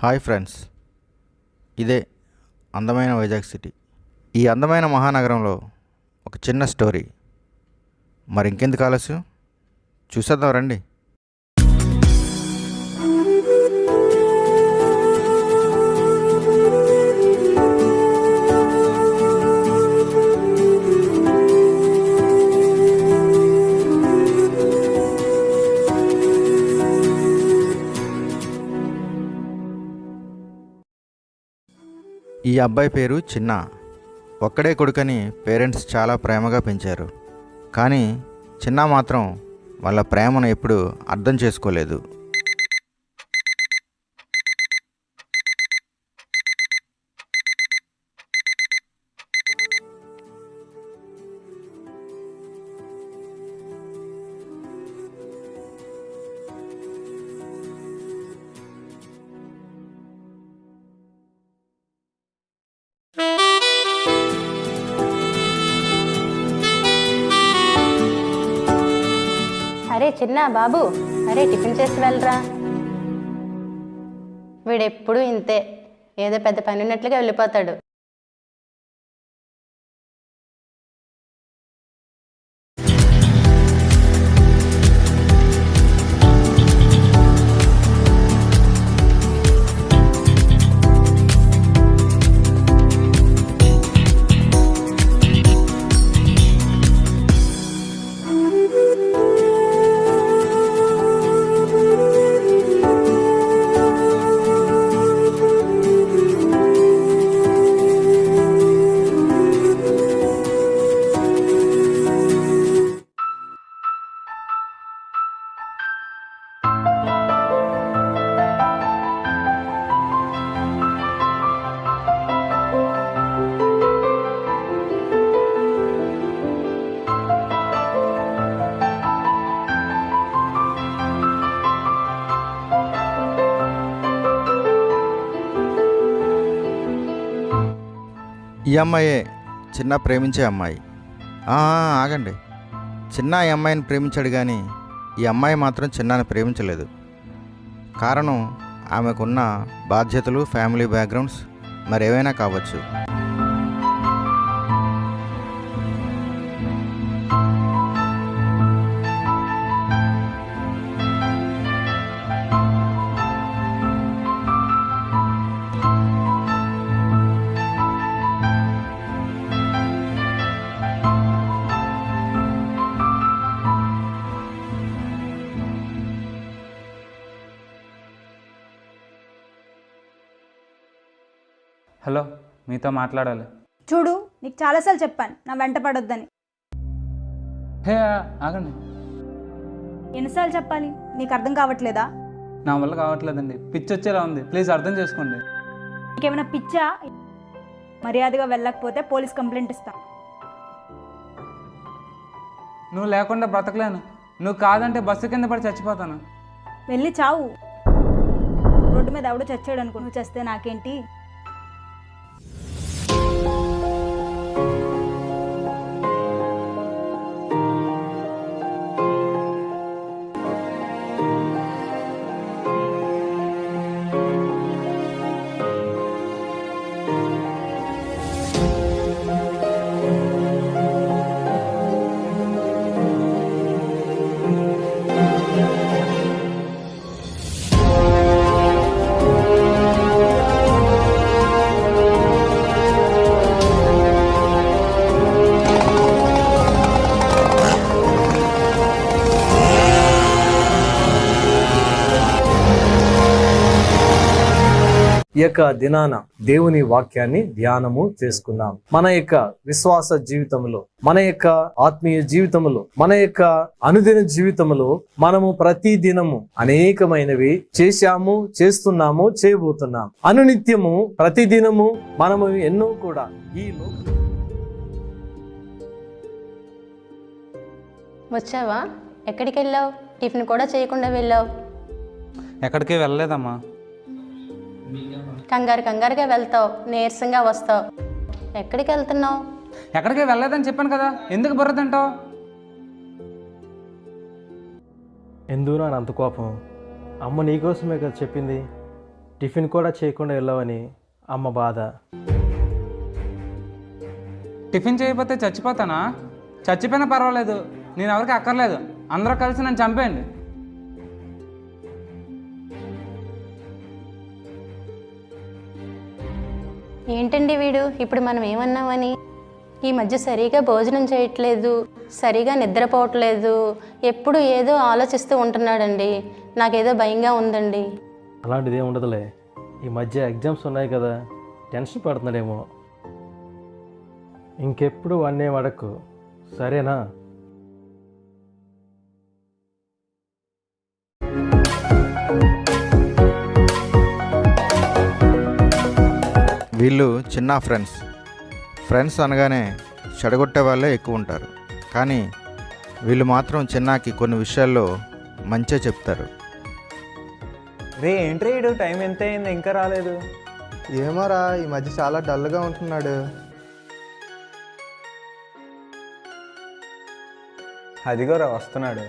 Hi friends, ఇదే అందమైన Vizag city. ఈ అందమైన మహానగరంలో ఒక చిన్న స్టోరీ. మరి ఇంకెందుకు ఆలస్యం, చూసేద్దాం రండి. ఈ అబ్బాయి పేరు చిన్న. ఒక్కడే కొడుకని పేరెంట్స్ చాలా ప్రేమగా పెంచారు. కానీ చిన్న మాత్రం వాళ్ళ ప్రేమను ఎప్పుడూ అర్థం చేసుకోలేదు. అరే చిన్న బాబు, అరే టిఫిన్ చేసి వెళ్ళరా. వీడెప్పుడు ఇంతే, ఏదో పెద్ద పని ఉన్నట్లుగా వెళ్ళిపోతాడు. ఈ అమ్మాయే చిన్న ప్రేమించే అమ్మాయి. ఆగండి, చిన్న ఈ అమ్మాయిని ప్రేమించాడు, కానీ ఈ అమ్మాయి మాత్రం చిన్నాని ప్రేమించలేదు. కారణం ఆమెకున్న బాధ్యతలు, ఫ్యామిలీ బ్యాక్గ్రౌండ్స్ మరేవైనా కావచ్చు. హలో, మీతో మాట్లాడాలి. చూడు, నీకు చాలాసార్లు చెప్పాను నా వెంట పడొద్దని. హే ఆగండి, ఎన్నిసార్లు చెప్పాలి? నీకు అర్థం కావట్లేదా? నా వల్ల కావట్లేదండి, పిచ్చి వచ్చేలా ఉంది, ప్లీజ్ అర్థం చేసుకోండి. నీకేమైనా పిచ్చా? మర్యాదగా వెళ్ళకపోతే పోలీస్ కంప్లైంట్ ఇస్తా. నువ్వు లేకుండా బ్రతకలేను, నువ్వు కాదంటే బస్సు కింద పడి చచ్చిపోతాను. వెళ్ళి చావు. రోడ్డు మీద ఎవడో చచ్చాడు అనుకో, నువ్వు చేస్తే నాకేంటి? ఈ యొక్క దినాన దేవుని వాక్యాన్ని ధ్యానము చేసుకుందాం. మన యొక్క విశ్వాస జీవితంలో, మన యొక్క ఆత్మీయ జీవితంలో, మన యొక్క అనుదిన జీవితంలో మనము ప్రతి దినము అనేకమైనవి చేశాము, చేస్తున్నాము, చేయబోతున్నాం. అనునిత్యము ప్రతి దినము మనము ఎన్నో కూడా ఈ వచ్చావా? ఎక్కడికి వెళ్ళావు? టిఫిన్ కూడా చేయకుండా వెళ్ళావు. ఎక్కడికి వెళ్ళలేదమ్మా. కంగారుగా వెళ్తావు, నీరసంగా వస్తావు. ఎక్కడికి వెళ్తున్నావు? ఎక్కడికి వెళ్ళలేదని చెప్పాను కదా, ఎందుకు బుర్ర తింటావు? ఎందుకు నా అంత కోపం? అమ్మ నీకోసమే కదా చెప్పింది. టిఫిన్ కూడా చేయకుండా వెళ్ళావని అమ్మ బాధ. టిఫిన్ చేయకపోతే చచ్చిపోతానా? చచ్చిపోయినా పర్వాలేదు, నేను ఎవరికి అక్కర్లేదు. అందరూ కలిసి నన్ను చంపేయండి. ఏంటండి వీడు ఇప్పుడు మనం ఏమన్నామని? ఈ మధ్య సరిగా భోజనం చేయట్లేదు, సరిగా నిద్రపోవట్లేదు, ఎప్పుడు ఏదో ఆలోచిస్తూ ఉంటున్నాడండి. నాకేదో భయంగా ఉందండి. అలాంటిది ఏమి ఉండదులే, ఈ మధ్య ఎగ్జామ్స్ ఉన్నాయి కదా, టెన్షన్ పడుతున్నాడేమో. ఇంకెప్పుడు అన్నే వడకు, సరేనా? వీళ్ళు చిన్న ఫ్రెండ్స్ అనగానే చెడగొట్టే వాళ్ళే ఎక్కువ ఉంటారు. కానీ వీళ్ళు మాత్రం చిన్నాకి కొన్ని విషయాల్లో మంచిగా చెప్తారు. రే ఏంట్రీ ఇడు, టైం ఎంత అయింది ఇంకా రాలేదు? ఏమోరా, ఈ మధ్య చాలా డల్గా ఉంటున్నాడు. అదిగోరా వస్తున్నాడు.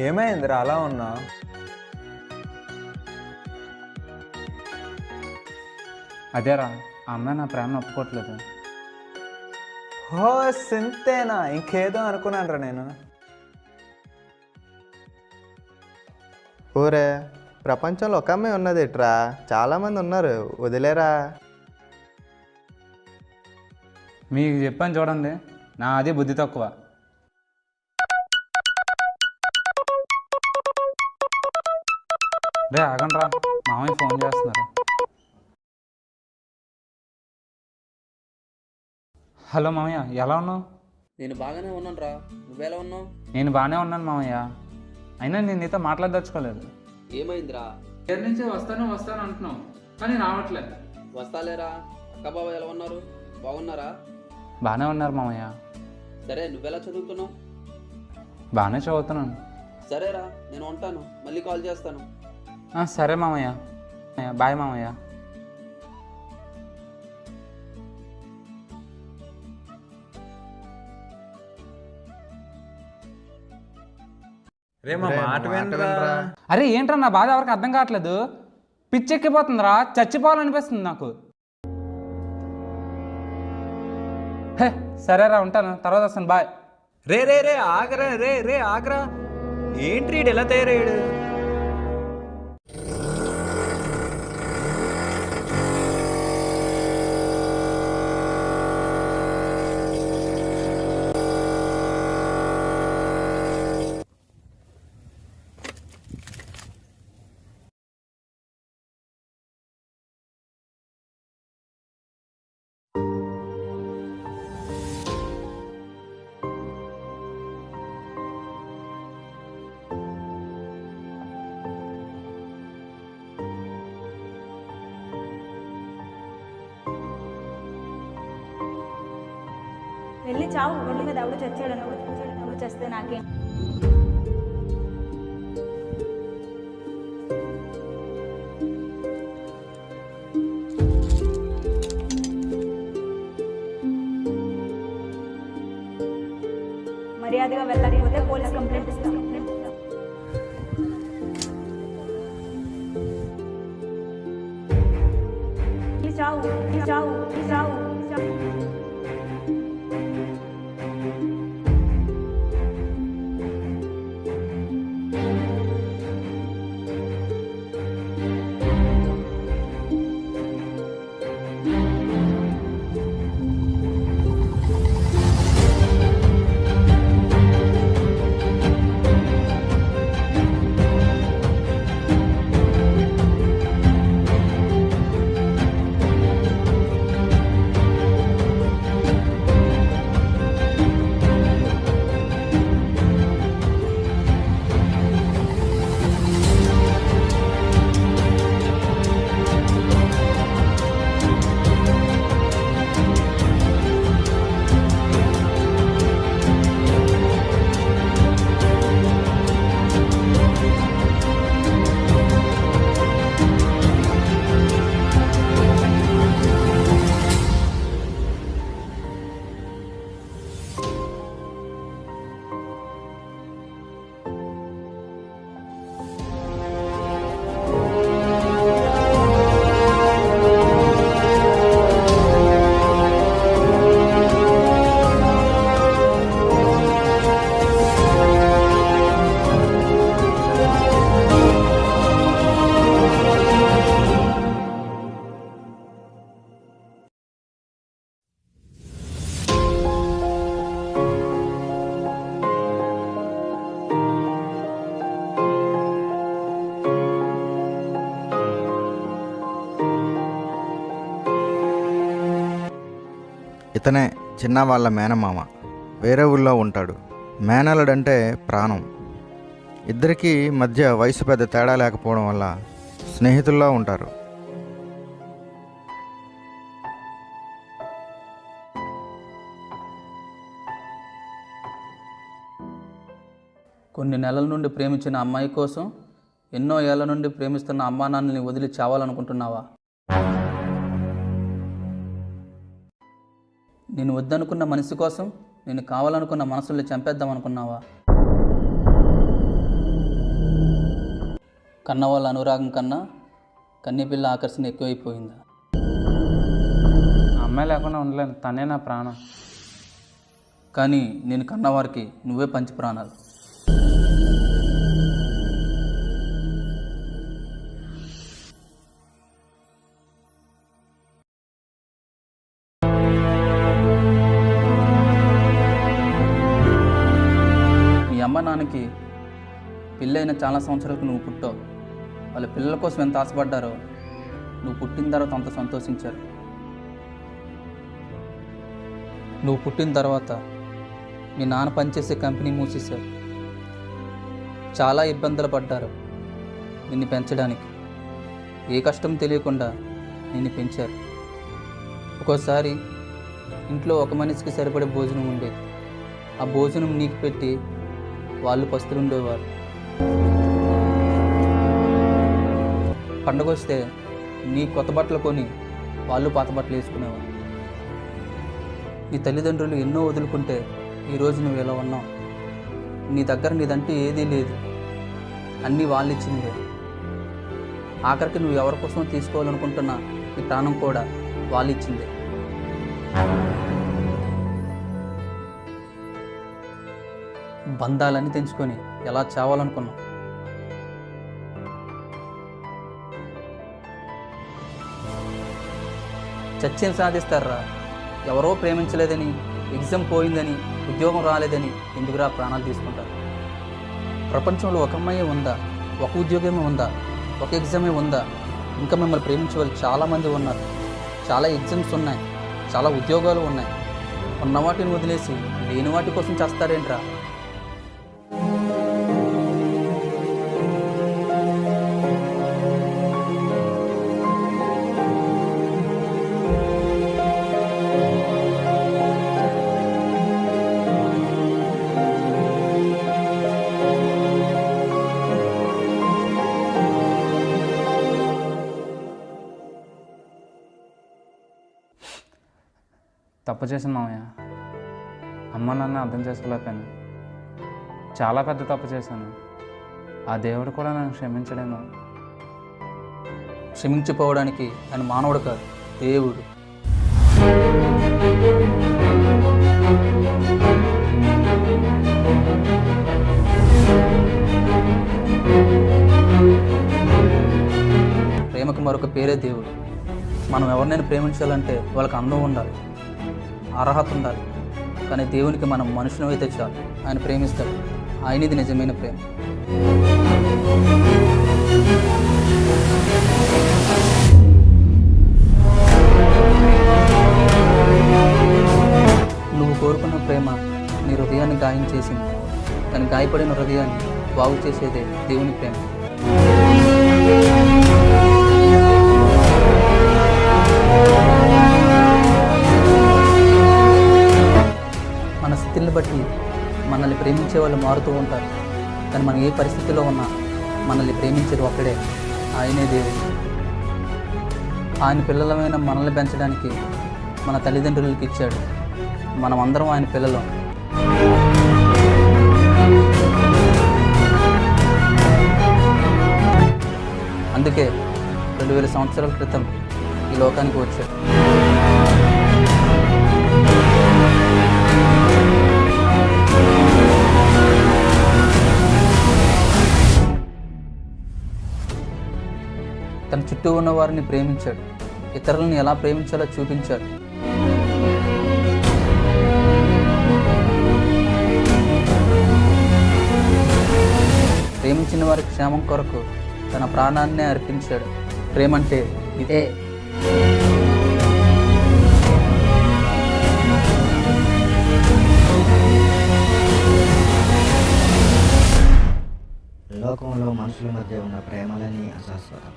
ఏమైందిరా అలా ఉన్నా? అదేరా, ఆ అమ్మాయి నా ప్రేమను ఒప్పుకోవట్లేదు. హో సింతేనా, ఇంకేదో అనుకున్నాను రా నేను. ఓరే, ప్రపంచంలో ఒక అమ్మాయి ఉన్నదేట్రా, చాలామంది ఉన్నారు, వదిలేరా. మీకు చెప్పాను చూడండి, నా అది బుద్ధి తక్కువ. రే ఆగండి రా, మామయ్య ఫోన్ చేస్తున్నారు. హలో మామయ్య, ఎలా ఉన్నావు? నేను బాగానే ఉన్నాను రా, నువ్వెలా ఉన్నావు? నేను బాగానే ఉన్నాను మామయ్య, అయినా నేను నీతో మాట్లాడదలుచుకోలేదు. ఏమైందిరా? దగ్గర నుంచి వస్తాను అంటున్నావు, కానీ రావట్లేదు. వస్తాలేరా. అక్క బాబా ఎలా ఉన్నారు? బాగున్నారా? బాగానే ఉన్నారు మామయ్య. సరే, నువ్వెలా చదువుతున్నావు? బాగానే చదువుతున్నాను. సరేరా, నేను ఉంటాను, మళ్ళీ కాల్ చేస్తాను. సరే మామయ్య, బాయ్ మామయ్య. రే మా మాట వినరా. అరే ఏంట్రా, నా బాధ ఎవరికి అర్థం కావట్లేదు. పిచ్చెక్కిపోతుందిరా, చచ్చిపోవాలనిపిస్తుంది నాకు. హే సరేరా, ఉంటాను, తర్వాత వస్తాను, బాయ్. రే రే రే ఆగరా, రే ఆగరా. ఏంట్రీ ఎలా తయారయ్యాడు? వెళ్ళి చావు, రోడ్డు మీద ఎవడు చచ్చాడు, ఎవడు చేస్తే నాకేం. మర్యాదగా వెళ్ళకపోతే పోలీస్ కంప్లైంట్ ఇస్తాం. చావు చావు చావు చావు. ఇతనే చిన్న వాళ్ళ మేనమామ. వేరే ఊళ్ళో ఉంటాడు. మేనలుడంటే ప్రాణం. ఇద్దరికీ మధ్య వయసు పెద్ద తేడా లేకపోవడం వల్ల స్నేహితుల్లా ఉంటారు. కొన్ని నెలల నుండి ప్రేమించిన అమ్మాయి కోసం ఎన్నో ఏళ్ల నుండి ప్రేమిస్తున్న అమ్మా నాన్నని వదిలి చావాలనుకుంటున్నావా? నేను వద్దనుకున్న మనిషి కోసం నేను కావాలనుకున్న మనసుల్ని చంపేద్దాం అనుకున్నావా? కన్నవాళ్ళ అనురాగం కన్నా కన్నెపిల్ల ఆకర్షణ ఎక్కువైపోయిందా? అమ్మాయి లేకుండా ఉండలేను, తనే నా ప్రాణం. కానీ నేను కన్నవారికి నువ్వే పంచి ప్రాణాలు. మీ అమ్మ నాన్నకి పెళ్ళైన చాలా సంవత్సరాలకు నువ్వు పుట్టావు. వాళ్ళ పిల్లల కోసం ఎంత ఆశపడ్డారో నువ్వు పుట్టిన తర్వాత అంత సంతోషించారు. నువ్వు పుట్టిన తర్వాత మీ నాన్న పనిచేసే కంపెనీ మూసేశారు. చాలా ఇబ్బందులు పడ్డారు నిన్ను పెంచడానికి. ఏ కష్టం తెలియకుండా నిన్ను పెంచారు. ఒక్కోసారి ఇంట్లో ఒక మనిషికి సరిపడే భోజనం ఉండేది. ఆ భోజనం నీకు పెట్టి వాళ్ళు పస్తులుండేవారు. పండగ వస్తే నీ కొత్త బట్టలు కొని వాళ్ళు పాత బట్టలు వేసుకునేవారు. నీ తల్లిదండ్రులు ఎన్నో వదులుకుంటే ఈరోజు నువ్వు ఎలా ఉన్నావు? నీ దగ్గర నీదంటూ ఏదీ లేదు, అన్నీ వాళ్ళు ఇచ్చినవే. ఆఖరికి నువ్వు ఎవరి కోసం తీసుకోవాలనుకుంటున్నా ఈ ప్రాణం కూడా వాళ్ళు ఇచ్చిందే. బంధాలన్నీ తెంచుకొని ఎలా చావాలనుకున్నావు? చచ్చేం సాధిస్తారా? ఎవరో ప్రేమించలేదని, ఎగ్జామ్ పోయిందని, ఉద్యోగం రాలేదని ఎందుకురా ప్రాణాలు తీసుకుంటారు? ప్రపంచంలో ఒక అమ్మాయి ఉందా? ఒక ఉద్యోగమే ఉందా? ఒక ఎగ్జామే ఉందా? ఇంకా మిమ్మల్ని ప్రేమించే వాళ్ళు చాలామంది ఉన్నారు. చాలా ఎగ్జామ్స్ ఉన్నాయి, చాలా ఉద్యోగాలు ఉన్నాయి. ఉన్న వాటిని వదిలేసి లేని వాటి కోసం చేస్తారేంట్రా? తప్పు చేశాను మామయ్య. అమ్మ నాన్న అర్థం చేసుకోలేకపోయాను. చాలా పెద్ద తప్పు చేశాను. ఆ దేవుడు కూడా నన్ను క్షమించడేమో. క్షమించిపోవడానికి ఆయన మానవుడు కాదు, దేవుడు. ప్రేమకు మరొక పేరే దేవుడు. మనం ఎవరినైనా ప్రేమించాలంటే వాళ్ళకి అందం ఉండాలి, అర్హత ఉండాలి. కానీ దేవునికి మనం మనుషులు అయితే చాలు, ఆయన ప్రేమిస్తాడు. ఆయనది నిజమైన ప్రేమ. నువ్వు కోరుకున్న ప్రేమ నీ హృదయాన్ని గాయం చేసింది. కానీ గాయపడిన హృదయాన్ని బాగు చేసేదే దేవుని ప్రేమ. మన స్థితిని బట్టి మనల్ని ప్రేమించే వాళ్ళు మారుతూ ఉంటారు. కానీ మనం ఏ పరిస్థితిలో ఉన్నా మనల్ని ప్రేమించేది ఒక్కడే, ఆయనే దేవుడు. ఆయన పిల్లలమైన మనల్ని పెంచడానికి మన తల్లిదండ్రులకి ఇచ్చాడు. మనం అందరం ఆయన పిల్లలం. అందుకే 2000 సంవత్సరాల క్రితం ఈ లోకానికి వచ్చాడు. తన చుట్టూ ఉన్న వారిని ప్రేమించాడు. ఇతరులను ఎలా ప్రేమించాలో చూపించాడు. ప్రేమించిన వారి క్షేమం కొరకు తన ప్రాణాన్నే అర్పించాడు. ప్రేమంటే ఇదే. మధ్య ఉన్న ప్రేమలన్నీ అశాశ్వతం.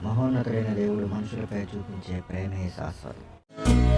మహోన్నతుడైన దేవుడు మనుషులపై చూపించే ప్రేమే శాశ్వతం.